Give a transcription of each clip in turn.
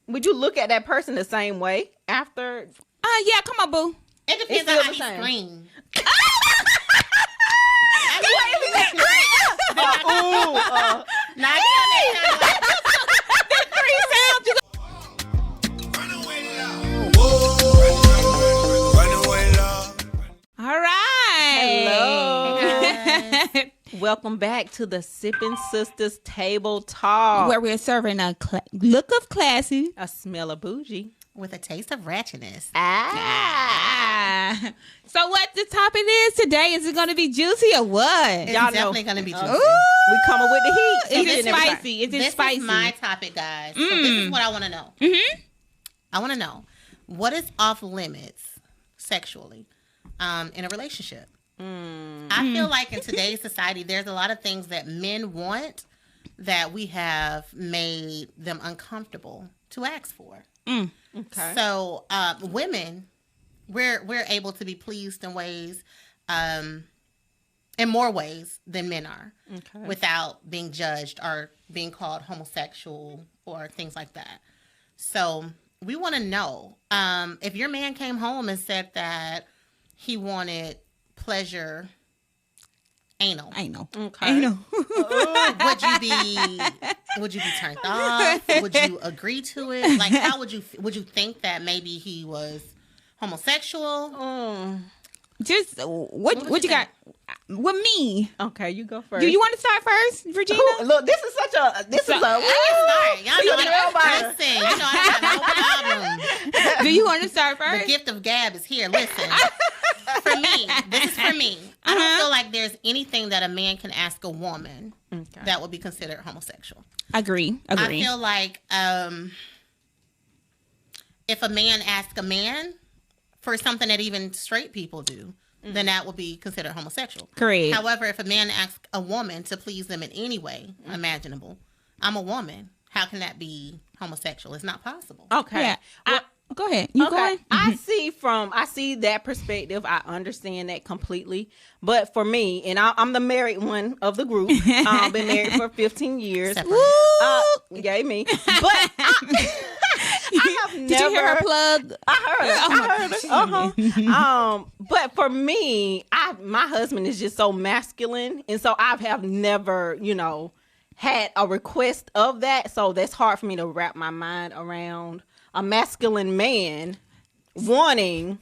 would you look at that person the same way after? Yeah, come on, boo. It depends on how he screams. All right. Hello. Welcome back to the Sippin Sistas Table Talk, where we're serving a look of classy, a smell of bougie, with a taste of ratchetness. So what the topic is today? Is it going to be juicy or what? It's definitely going to be juicy. We coming with the heat. Is it spicy? This is my topic, guys. So this is what I want to know. Mm-hmm. I want to know, what is off limits sexually in a relationship? I feel like in today's society, there's a lot of things that men want that we have made them uncomfortable to ask for. Okay. So women, we're able to be pleased in ways, in more ways than men are, without being judged or being called homosexual or things like that. So we want to know, if your man came home and said that he wanted pleasure anal. Okay. Anal. Would you be turned off? Would you agree to it? Like, how would you think that maybe he was homosexual? Just what you got with me? Okay, you go first. Do you want to start first, Virginia? Look, this is a I can start. Y'all know I got no problem. Do you want to start first? The gift of gab is here. Listen. This is for me. I don't feel like there's anything that a man can ask a woman that would be considered homosexual. Agree. I feel like if a man asks a man for something that even straight people do, then that would be considered homosexual. Correct. However, if a man asks a woman to please them in any way imaginable, I'm a woman. How can that be homosexual? It's not possible. Okay. Yeah. Go ahead. You go ahead. I see that perspective. I understand that completely. But for me, and I'm the married one of the group. I've been married for 15 years. Yay me. But I have never. Did you hear her plug? I heard it. But for me, my husband is just so masculine, and so I have never, had a request of that. So that's hard for me to wrap my mind around. A masculine man wanting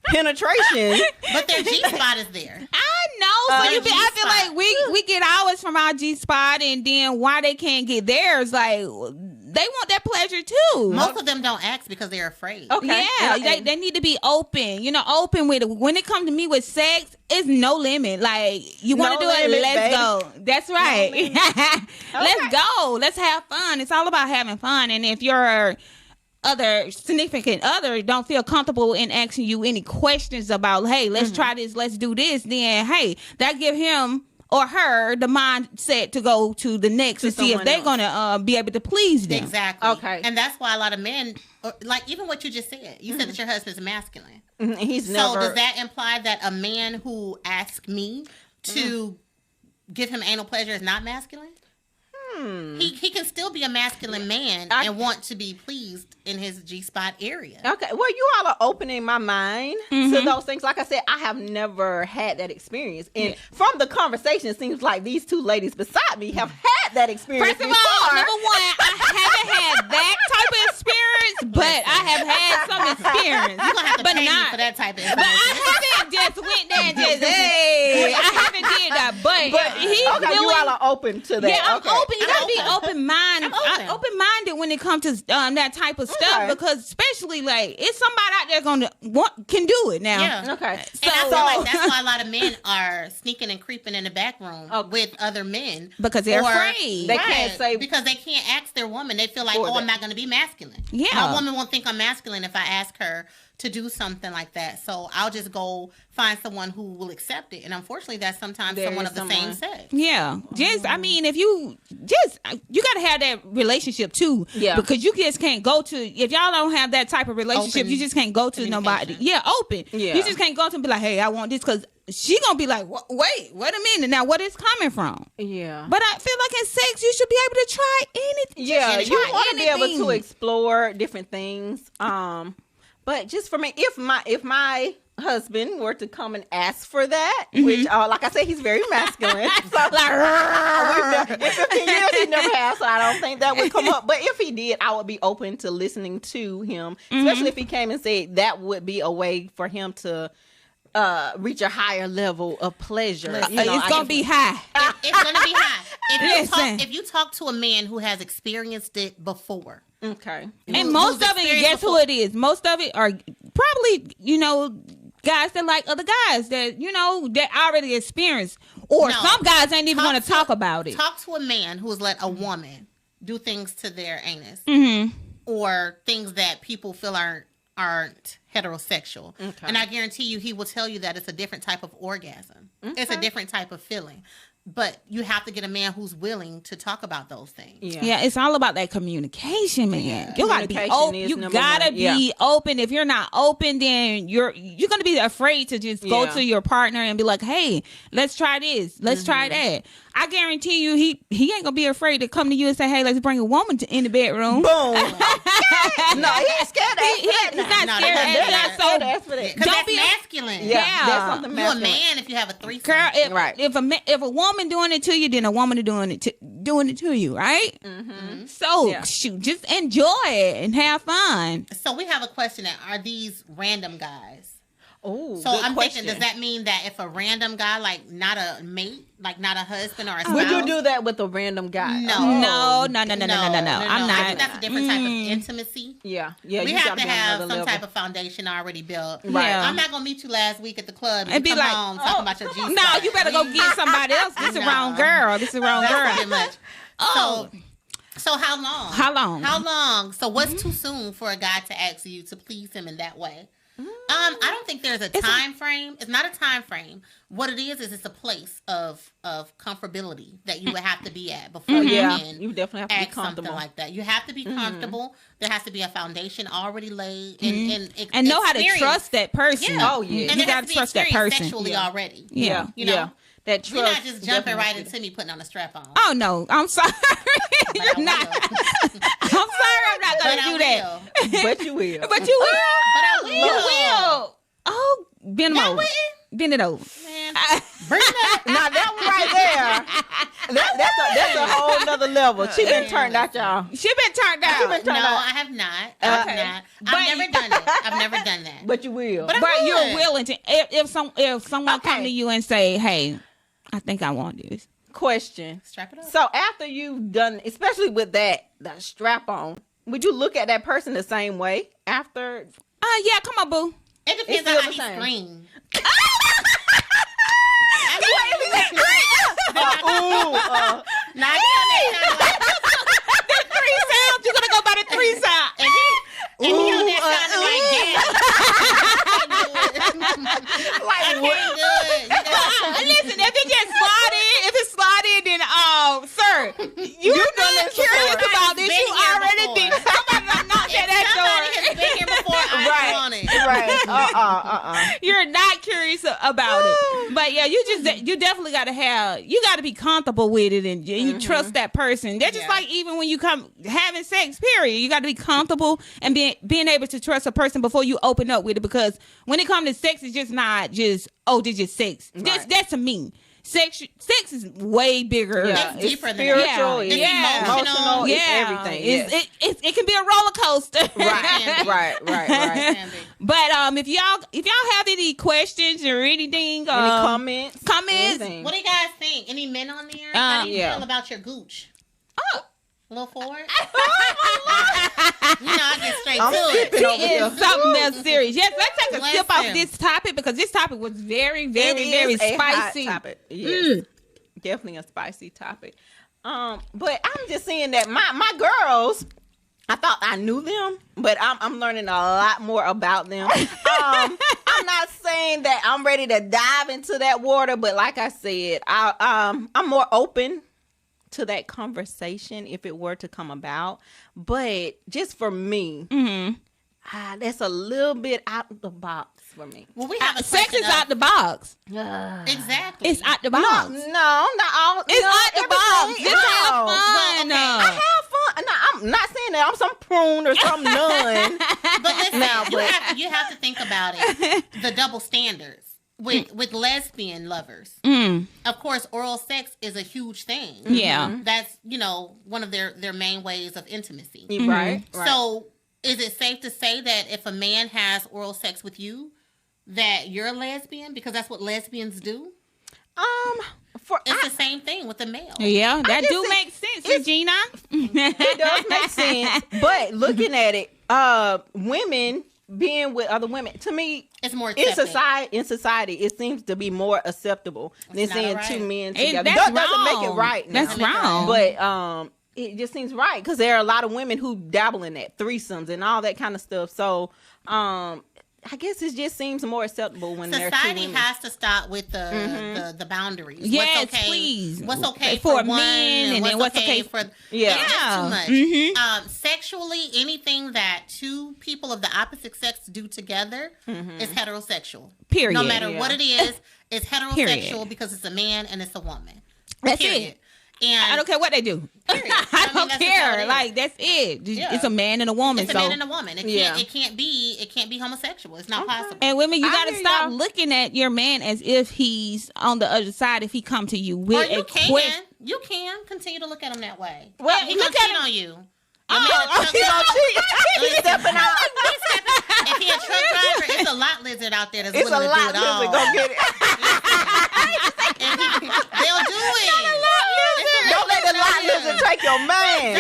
penetration, but their G-spot is there. I know. So I feel like we get ours from our G-spot, and then why they can't get theirs? Like, they want that pleasure too. Most of them don't ask because they're afraid. Okay. Yeah, they need to be open. Open with it. When it comes to me with sex, it's no limit. Like, you want to do it, let's go. That's right. Let's go. Let's have fun. It's all about having fun. And if your other significant other don't feel comfortable in asking you any questions about, hey, let's try this, let's do this, then hey, that give him or her the mindset to go to the next to see if they're going to be able to please them. Exactly. Okay. And that's why a lot of men, like even what you just said, you said that your husband's masculine. He's so never. Does that imply that a man who asks me to give him anal pleasure is not masculine? He can still be a masculine man and want to be pleased in his G-spot area. Okay, well, you all are opening my mind to those things. Like I said, I have never had that experience. And from the conversation, it seems like these two ladies beside me have had that experience. First of all, number one, I haven't had that type of experience, but I have had some experience. You're going to have to pay me for that type of experience. But I haven't just went there and just, hey, I haven't did that. But he's okay, you all are open to that. Yeah, I'm open. You gotta be open-minded. Open-minded when it comes to that type of stuff, because especially like it's somebody out there can do it now. Yeah. Okay. So I feel like that's why a lot of men are sneaking and creeping in the back room with other men because they're afraid. They can't say because they can't ask their woman. They feel like, I'm not going to be masculine. Yeah, my woman won't think I'm masculine if I ask her to do something like that. So I'll just go find someone who will accept it. And unfortunately, that's sometimes someone of the same sex. Yeah. Just, I mean, if you got to have that relationship too. Yeah. Because you just can't go to, if y'all don't have that type of relationship, you just can't go to nobody. Yeah, open. Yeah. You just can't go to and be like, hey, I want this, because she gonna be like, wait a minute. Now, what is coming from? Yeah. But I feel like in sex, you should be able to try anything. Yeah, you want to be able to explore different things. But just for me, if my husband were to come and ask for that, which, like I said, he's very masculine. So, like, in 15 years, he never has, so I don't think that would come up. But if he did, I would be open to listening to him, especially if he came and said that would be a way for him to reach a higher level of pleasure. It's gonna be high. It's gonna be high. If you talk to a man who has experienced it before, okay, and most of it, guess who it is? Most of it are probably guys that like other guys that that already experienced, or some guys ain't even gonna talk about it. Talk to a man who has let a woman do things to their anus, or things that people feel aren't heterosexual. Okay. And I guarantee you he will tell you that it's a different type of orgasm. Okay. It's a different type of feeling. But you have to get a man who's willing to talk about those things. Yeah, it's all about that communication, man. Yeah. You gotta be open. You gotta be open. If you're not open, then you're gonna be afraid to just go to your partner and be like, "Hey, let's try this. Let's try that." I guarantee you, he ain't gonna be afraid to come to you and say, "Hey, let's bring a woman in the bedroom." Boom. No, he's scared. He's not scared. So don't be masculine. Yeah, that's something masculine. You're a man if you have a threesome. Girl, if a woman doing it to you, then a woman is doing it to you, right? Mm-hmm. So shoot, just enjoy it and have fun. So we have a question: are these random guys? Oh, so I'm thinking, does that mean that if a random guy, like not a mate, like not a husband or a spouse, would you do that with a random guy? No. I'm not. I think that's a different type of intimacy. Yeah. We have to have some type of foundation already built. Right. Yeah. I'm not gonna meet you last week at the club and be like, talking about your G. No, you better go get somebody else. This is the wrong girl. This is the wrong girl. Pretty much. So how long? How long? So what's too soon for a guy to ask you to please him in that way? I don't think there's a time frame. It's not a time frame. What it is it's a place of comfortability that you would have to be at before you can you definitely have to be comfortable. Something like that. You have to be comfortable. There has to be a foundation already laid and know how to trust that person. Yeah. Oh yeah, and you got to trust that person sexually already. Yeah, you know. Yeah. That trust. You're not just jumping right into me putting on a strap on. Oh no, I'm sorry. You're not. I'm sorry, I'm not gonna do that. But you will. But you will. But I will. You will. Oh, bend it over. Bend it over. Man, bring that. Now that one right there. That's a whole nother level. She been turned out, y'all. She been turned out. No, I have not. I've never done it. I've never done that. But you will. But you're willing to. If someone come to you and say, "Hey, I think I want this." Question. Strap it up. So after you've done, especially with the strap on, would you look at that person the same way after? Yeah, come on, boo. It depends on how he screams. Now the 3 sounds. You're gonna go by the 3 sounds. And he on listen, if it just slide in, then sir, you're not curious about this. You already did. Somebody knocked at that door. Has been here before. I want it. Right. You're not curious about it. But yeah, you definitely got to be comfortable with it and you trust that person. That's just like even when you come having sex, period. You got to be comfortable and being able to trust a person before you open up with it, because when it comes to sex, it's just not just, this just sex. Right. That's to me. Sex is way bigger. Yeah. It's deeper than spiritual. It's emotional. Yeah. It's everything. Yes. It can be a roller coaster. Right. But if y'all have any questions or anything, any comments, anything. What do you guys think? Any men on there? How do you feel about your gooch? A little forward? I get straight to it. She is something else serious. Yes, let's take a sip off this topic, because this topic was very, very, very spicy. Hot topic. Yes. Definitely a spicy topic. But I'm just saying that my girls, I thought I knew them, but I'm learning a lot more about them. I'm not saying that I'm ready to dive into that water, but like I said, I'm more open to that conversation if it were to come about. But just for me, That's a little bit out of the box for me. Well, we have a sex is out the box. Exactly. It's out the box. No, not all. It's out the box. Everything. Just have No. fun. Well, I have fun. No, I'm not saying that I'm some prune or some nun. But listen, No, you have to think about it. The double standards with lesbian lovers. Of course, oral sex is a huge thing. Yeah. That's, one of their main ways of intimacy. Right. So is it safe to say that if a man has oral sex with you, that you're a lesbian? Because that's what lesbians do? It's the same thing with the male. Yeah, that do make sense, Regina. It does make sense. But looking at it, women being with other women, to me, it's more accepted. in society, it seems to be more acceptable than seeing two men together. That's That doesn't make it right. That's wrong. But it just seems right because there are a lot of women who dabble in that, threesomes and all that kind of stuff. So I guess it just seems more acceptable when society has to stop with the boundaries. Yes, what's okay, please. What's okay for one men, and then what's okay for yeah. It's just too much. Sexually, anything that two people of the opposite sex do together is heterosexual. Period. No matter what it is, it's heterosexual because it's a man and it's a woman. That's Period. it. And I don't care what they do. I don't care. Like that's it. It's a man and a woman. It's a man and a woman. It can't be homosexual. It's not possible. And women, you got to stop looking at your man as if he's on the other side. If he come to you with you can continue to look at him that way. Well, he gonna cheat on you. He's stepping out. If he a truck driver, it's a lot lizard out there that's willing to do it all. Go get it. They'll do it. Don't let the lot lizard take your man.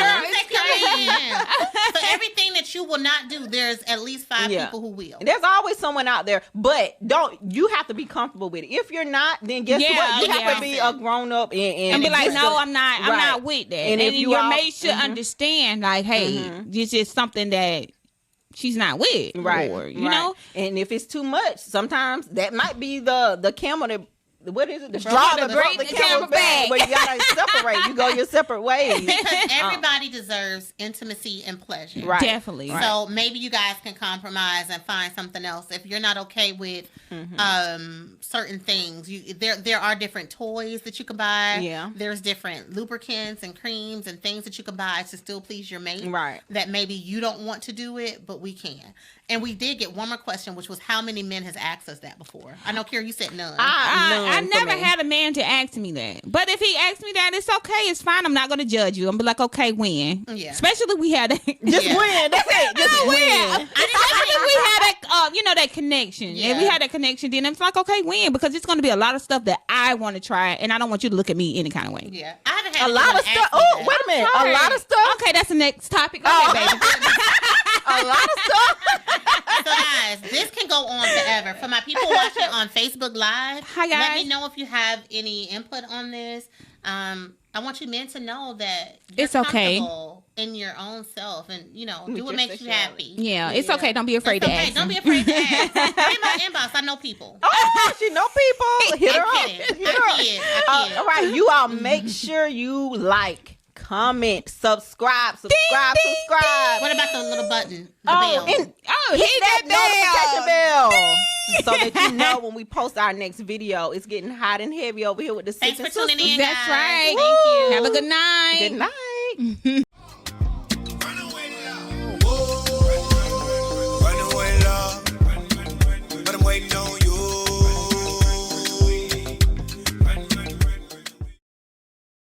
So everything that you will not do, there's at least 5 people who will. There's always someone out there, but you have to be comfortable with it. If you're not, then guess what? You have to be a grown up and be like, no, I'm not with that. And if your mate should understand, like, hey, this is something that she's not with, right? Or, you know. And if it's too much, sometimes that might be the camel that. What is it? The straw that breaks the camel back. But you gotta separate. You go your separate ways. Because everybody deserves intimacy and pleasure. Right. Definitely. So maybe you guys can compromise and find something else. If you're not okay with certain things, there are different toys that you can buy. Yeah. There's different lubricants and creams and things that you can buy to still please your mate. Right. That maybe you don't want to do it, but we can. And we did get one more question, which was how many men has asked us that before? I know, Kira, you said none. I never had a man to ask me that. But if he asked me that, it's okay. It's fine. I'm not going to judge you. I'm be like, okay, when? Yeah. Especially we had that. Just when. That's it. Just when. Especially we had that, that connection. Yeah. And we had that connection. Then it's like, okay, when? Because it's going to be a lot of stuff that I want to try. And I don't want you to look at me any kind of way. Yeah. I haven't had a lot of stuff. Oh, wait a minute. A lot of stuff. Okay, that's the next topic. Okay, baby. A lot of stuff. So guys, this can go on forever. For my people watching on Facebook Live, hi guys. Let me know if you have any input on this. I want you men to know that you're it's okay in your own self, and do what makes you happy. Yeah, it's okay. Don't be afraid to ask. Don't be afraid to ask. In my inbox, I know people. Oh, she know people. Hit her up. I kid. All right, you all make sure you like, comment, subscribe. What about the little button? The bell. Hit that notification bell. So that you know when we post our next video. It's getting hot and heavy over here with the Thanks Sistas. for tuning in, guys. That's right. Thank you. Have a good night. Good night.